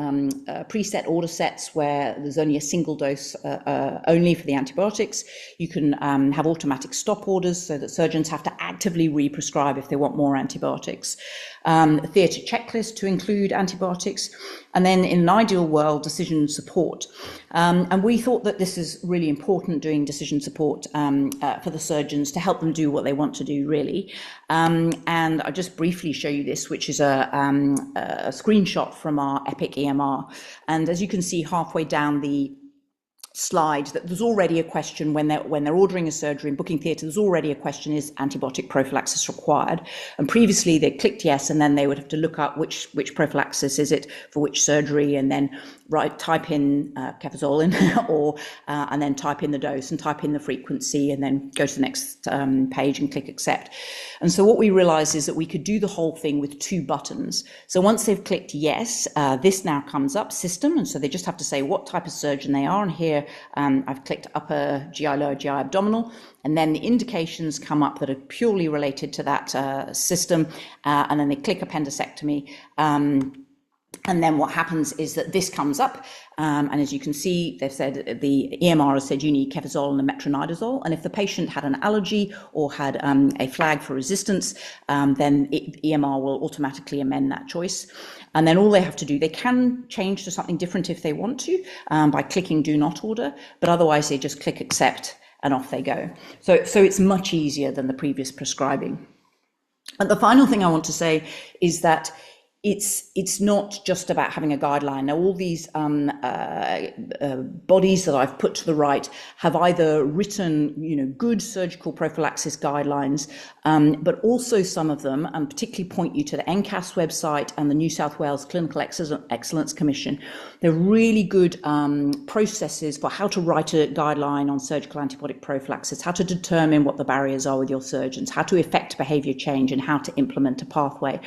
preset order sets where there's only a single dose only for the antibiotics. You can have automatic stop orders so that surgeons have to actively re-prescribe if they want more antibiotics. A theatre checklist to include antibiotics, and then in an ideal world, decision support. And we thought that this is really important, doing decision support for the surgeons to help them do what they want to do, really. And I'll just briefly show you this, which is a screenshot from our Epic EMR. And as you can see halfway down the slide, that there's already a question when they're ordering a surgery and booking theatre, there's already a question, is antibiotic prophylaxis required? And previously they clicked yes, and then they would have to look up which prophylaxis is it for which surgery, and then type in cefazolin or and then type in the dose and type in the frequency, and then go to the next page and click accept. And so what we realized is that we could do the whole thing with 2 buttons. So once they've clicked yes, this now comes up, system, and so they just have to say what type of surgeon they are. And here I've clicked upper GI, lower GI, abdominal, and then the indications come up that are purely related to that system, and then they click appendicectomy. And then what happens is that this comes up, and as you can see, they've said, the EMR has said you need cefazolin and metronidazole. And if the patient had an allergy or had a flag for resistance, then EMR will automatically amend that choice. And then all they have to do, they can change to something different if they want to, by clicking do not order, but otherwise they just click accept and off they go. So it's much easier than the previous prescribing. And the final thing I want to say is that it's not just about having a guideline. Now, all these bodies that I've put to the right have either written, good surgical prophylaxis guidelines, but also some of them, and particularly point you to the NCAS website and the New South Wales Clinical Excellence Commission. They're really good processes for how to write a guideline on surgical antibiotic prophylaxis, how to determine what the barriers are with your surgeons, how to effect behaviour change, and how to implement a pathway.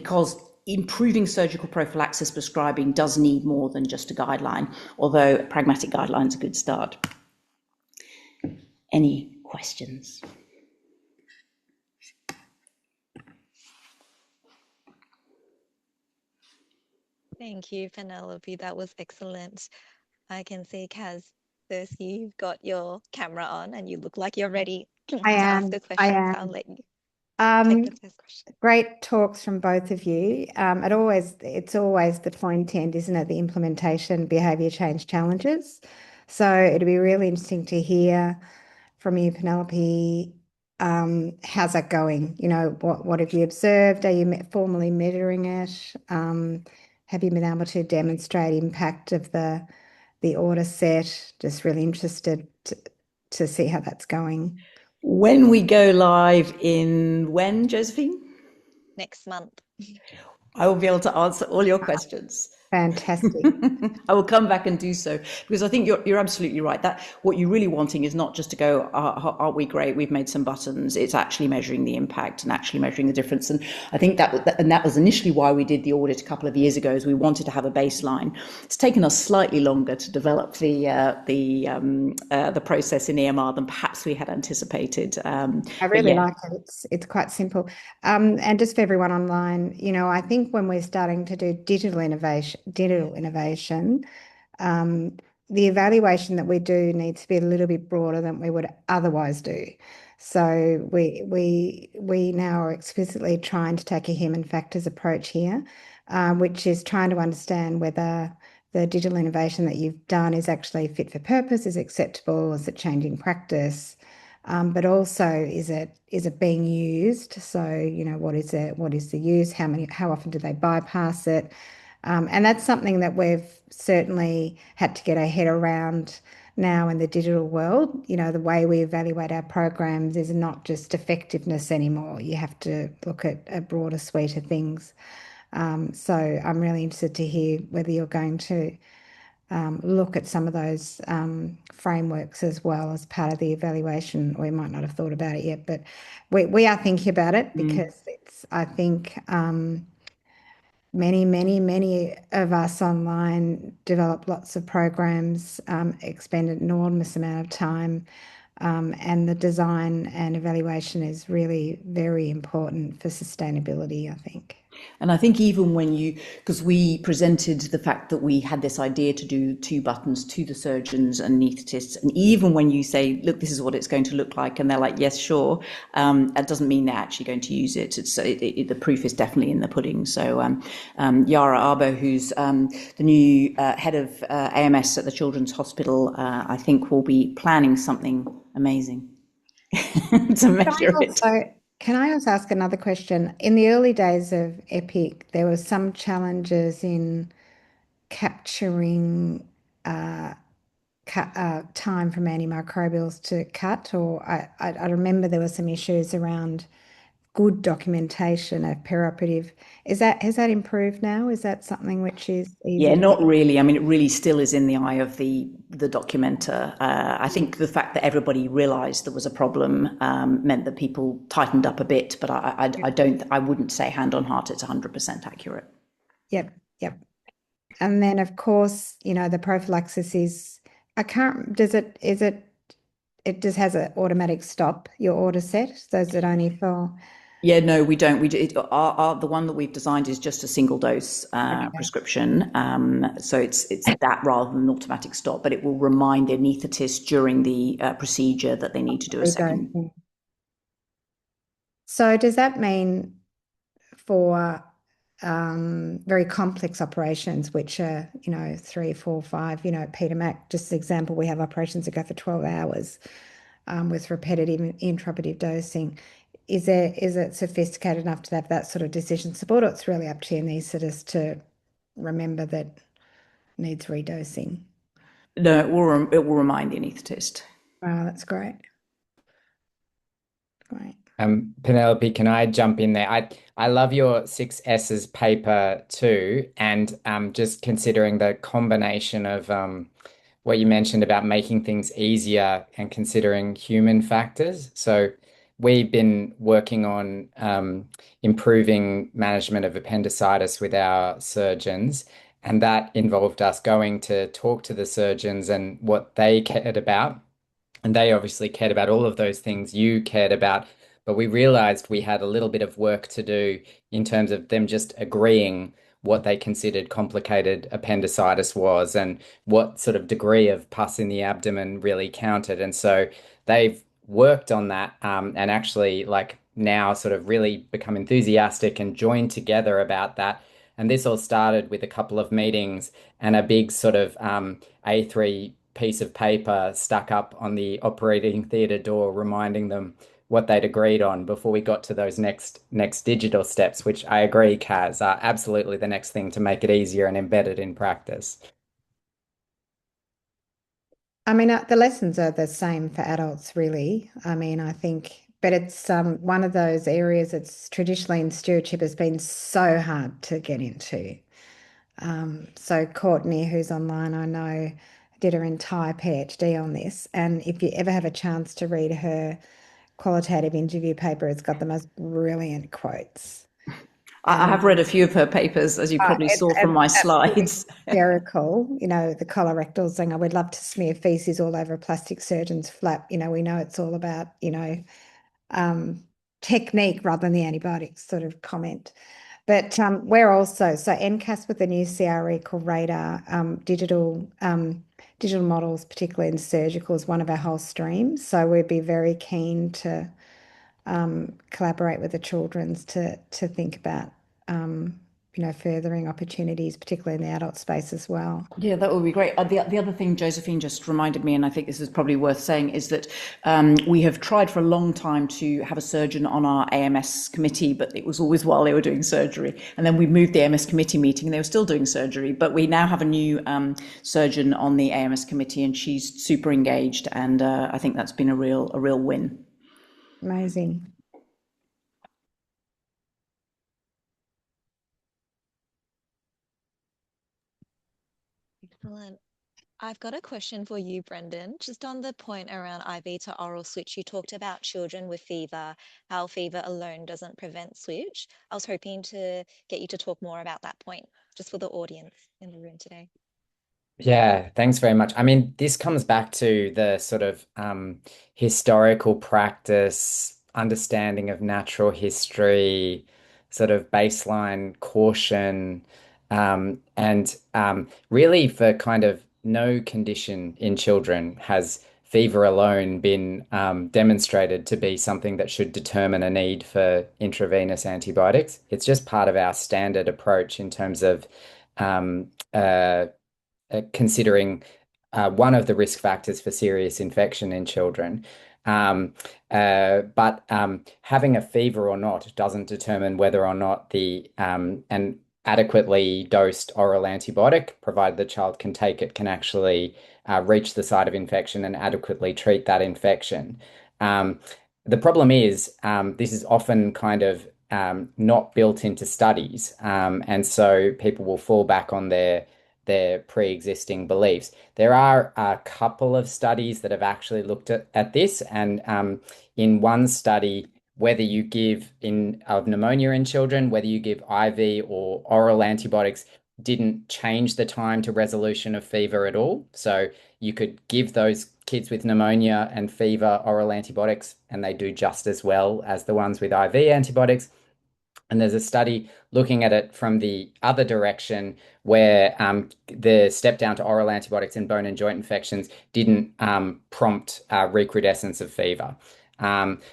Because improving surgical prophylaxis prescribing does need more than just a guideline, although a pragmatic guideline is a good start. Any questions? Thank you, Penelope. That was excellent. I can see, Kaz, first you've got your camera on and you look like you're ready to ask the questions. I'll let you take the first question. Great talks from both of you. It's always the point end, isn't it? The implementation, behaviour change challenges. So it'd be really interesting to hear from you, Penelope. How's that going? What have you observed? Are you formally measuring it? Have you been able to demonstrate impact of the order set? Just really interested to see how that's going. When we go live when, Josephine? Next month. I will be able to answer all your questions. Fantastic. I will come back and do so, because I think you're absolutely right. That what you're really wanting is not just to go, aren't we great? We've made some buttons. It's actually measuring the impact and actually measuring the difference. And I think that was initially why we did the audit a couple of years ago, is we wanted to have a baseline. It's taken us slightly longer to develop the process in EMR than perhaps we had anticipated. I really like it. It's quite simple. And just for everyone online, I think when we're starting to do digital innovation, the evaluation that we do needs to be a little bit broader than we would otherwise do. So we now are explicitly trying to take a human factors approach here, which is trying to understand whether the digital innovation that you've done is actually fit for purpose, is acceptable, is it changing practice, but also is it being used? So what is it? What is the use? How often do they bypass it? And that's something that we've certainly had to get our head around now in the digital world. The way we evaluate our programs is not just effectiveness anymore. You have to look at a broader suite of things. So I'm really interested to hear whether you're going to look at some of those frameworks as well as part of the evaluation. We might not have thought about it yet, but we are thinking about it because it's, I think, many of us online develop lots of programs, expend an enormous amount of time, and the design and evaluation is really very important for sustainability, I think. And I think even when because we presented the fact that we had this idea to do 2 buttons to the surgeons and anaesthetists, and even when you say, look, this is what it's going to look like, and they're like, yes, sure, that doesn't mean they're actually going to use it. The proof is definitely in the pudding. So Yara Arbo, who's the new head of AMS at the Children's Hospital, I think will be planning something amazing to measure it. Can I also ask another question? In the early days of EPIC, there were some challenges in capturing time from antimicrobials to cut, or I remember there were some issues around good documentation of perioperative. Has that improved now? Is that something which is easy? Yeah, not really. I mean, it really still is in the eye of the documenter. I think the fact that everybody realised there was a problem meant that people tightened up a bit, but I wouldn't say hand on heart it's 100% accurate. Yep. And then of course, the prophylaxis is, it just has an automatic stop, your order set, so is it only for? Yeah, no, we don't. The one that we've designed is just a single dose prescription. So it's that rather than an automatic stop, but it will remind the anaesthetist during the procedure that they need to do a second. So does that mean for very complex operations, which are, 3, 4, 5, Peter Mac, just as an example, we have operations that go for 12 hours with repetitive intraoperative dosing. Is it sophisticated enough to have that sort of decision support, or it's really up to your anaesthetist to remember that needs redosing? No, it will remind the anaesthetist. Wow, that's great. Great. Penelope, can I jump in there? I love your 6S's paper too, and just considering the combination of what you mentioned about making things easier and considering human factors. So we've been working on improving management of appendicitis with our surgeons, and that involved us going to talk to the surgeons and what they cared about. And they obviously cared about all of those things you cared about. But we realized we had a little bit of work to do in terms of them just agreeing what they considered complicated appendicitis was and what sort of degree of pus in the abdomen really counted. And so they've worked on that and actually like now sort of really become enthusiastic and joined together about that. And this all started with a couple of meetings and a big sort of A3 piece of paper stuck up on the operating theatre door reminding them what they'd agreed on before we got to those next digital steps, which I agree, Kaz, are absolutely the next thing to make it easier and embedded in practice. I mean, the lessons are the same for adults, really. I mean, I think, but it's one of those areas that's traditionally in stewardship has been so hard to get into. So Courtney, who's online, I know, did her entire PhD on this. And if you ever have a chance to read her qualitative interview paper, it's got the most brilliant quotes. I have read a few of her papers, as you probably saw from my slides. Hysterical, the colorectal thing. I would love to smear feces all over a plastic surgeon's flap. We know it's all about, technique rather than the antibiotics sort of comment. But we're also, so NCAS with the new CRE called Radar, digital models, particularly in surgical, is one of our whole streams. So we'd be very keen to collaborate with the children's to think about, furthering opportunities, particularly in the adult space as well. Yeah, that would be great. The other thing Josephine just reminded me, and I think this is probably worth saying, is that we have tried for a long time to have a surgeon on our AMS committee, but it was always while they were doing surgery. And then we moved the AMS committee meeting and they were still doing surgery. But we now have a new surgeon on the AMS committee and she's super engaged. And I think that's been a real win. Amazing. Excellent. I've got a question for you, Brendan. Just on the point around IV to oral switch, you talked about children with fever, how fever alone doesn't prevent switch. I was hoping to get you to talk more about that point, just for the audience in the room today. Yeah, thanks very much. I mean, this comes back to the sort of historical practice, understanding of natural history, sort of baseline caution, and really for kind of no condition in children has fever alone been demonstrated to be something that should determine a need for intravenous antibiotics. It's just part of our standard approach in terms of um, considering one of the risk factors for serious infection in children. But having a fever or not doesn't determine whether or not the an adequately dosed oral antibiotic, provided the child can take it, can actually reach the site of infection and adequately treat that infection. Um, the problem is this is often kind of not built into studies, and so people will fall back on their pre-existing beliefs. There are a couple of studies that have actually looked at this, and in one study, whether you give in of pneumonia in children, whether you give IV or oral antibiotics, didn't change the time to resolution of fever at all. So you could give those kids with pneumonia and fever oral antibiotics, and they do just as well as the ones with IV antibiotics. And there's a study looking at it from the other direction where the step down to oral antibiotics in bone and joint infections didn't prompt recrudescence of fever.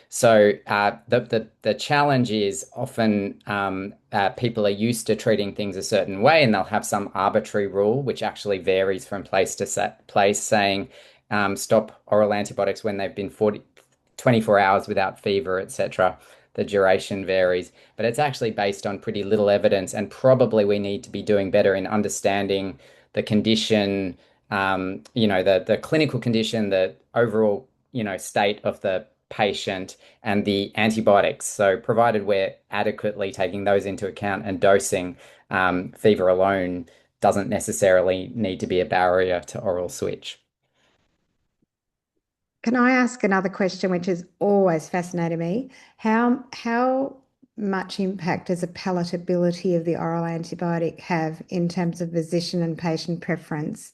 So the challenge is often people are used to treating things a certain way, and they'll have some arbitrary rule which actually varies from place to place, saying stop oral antibiotics when they've been 24 hours without fever, etc. The duration varies, but it's actually based on pretty little evidence, and probably we need to be doing better in understanding the condition, the clinical condition, the overall, state of the patient and the antibiotics. So provided we're adequately taking those into account and dosing, fever alone doesn't necessarily need to be a barrier to oral switch. Can I ask another question, which has always fascinated me? How much impact does the palatability of the oral antibiotic have in terms of physician and patient preference?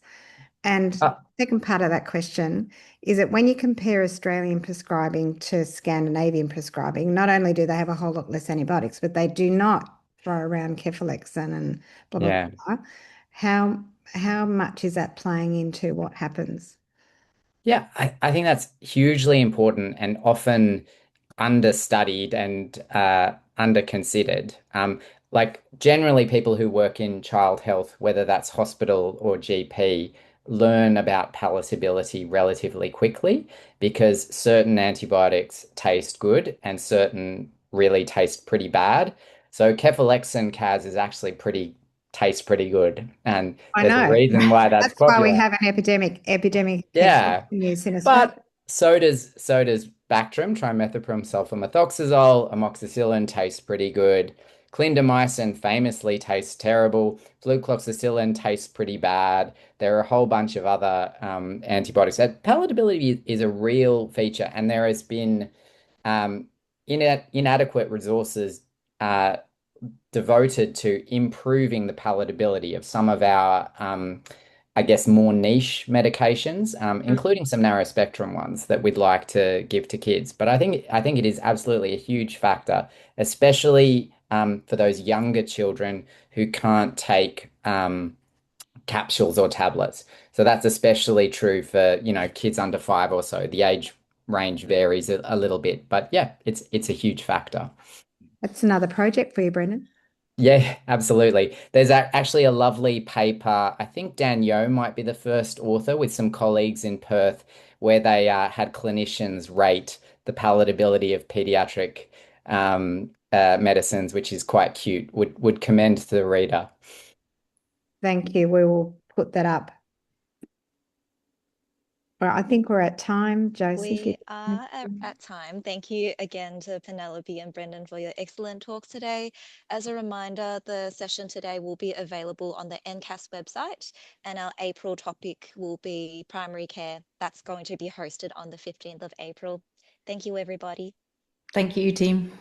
And Uh, second part of that question is that when you compare Australian prescribing to Scandinavian prescribing, not only do they have a whole lot less antibiotics, but they do not throw around cefalexin and blah blah yeah. blah. How much is that playing into what happens? Yeah, I think that's hugely important and often understudied and underconsidered. Like generally, people who work in child health, whether that's hospital or GP, learn about palatability relatively quickly because certain antibiotics taste good and certain really taste pretty bad. So cefalexin CAS is actually tastes pretty good, and I there's a know. reason why that's That's why we popular. have an epidemic of Yeah. cefalexin use in Australia. But so does Bactrim, trimethoprim sulfamethoxazole, amoxicillin tastes pretty good. Clindamycin famously tastes terrible. Flucloxacillin tastes pretty bad. There are a whole bunch of other antibiotics. That palatability is a real feature, and there has been um, inadequate resources uh, devoted to improving the palatability of some of our, I guess, more niche medications, including some narrow spectrum ones that we'd like to give to kids. But I think it is absolutely a huge factor, especially for those younger children who can't take capsules or tablets. So that's especially true for, kids under 5 or so. The age range varies a little bit, but yeah, it's a huge factor. That's another project for you, Brendan. Yeah, absolutely. There's actually a lovely paper. I think Dan Yo might be the first author with some colleagues in Perth where they had clinicians rate the palatability of pediatric medicines, which is quite cute. Would commend to the reader. Thank you. We will put that up. Well, I think we're at time. Joseph, We are at time. Thank you again to Penelope and Brendan for your excellent talks today. As a reminder, the session today will be available on the NCAS website, and our April topic will be primary care. That's going to be hosted on the 15th of April. Thank you, everybody. Thank you, team.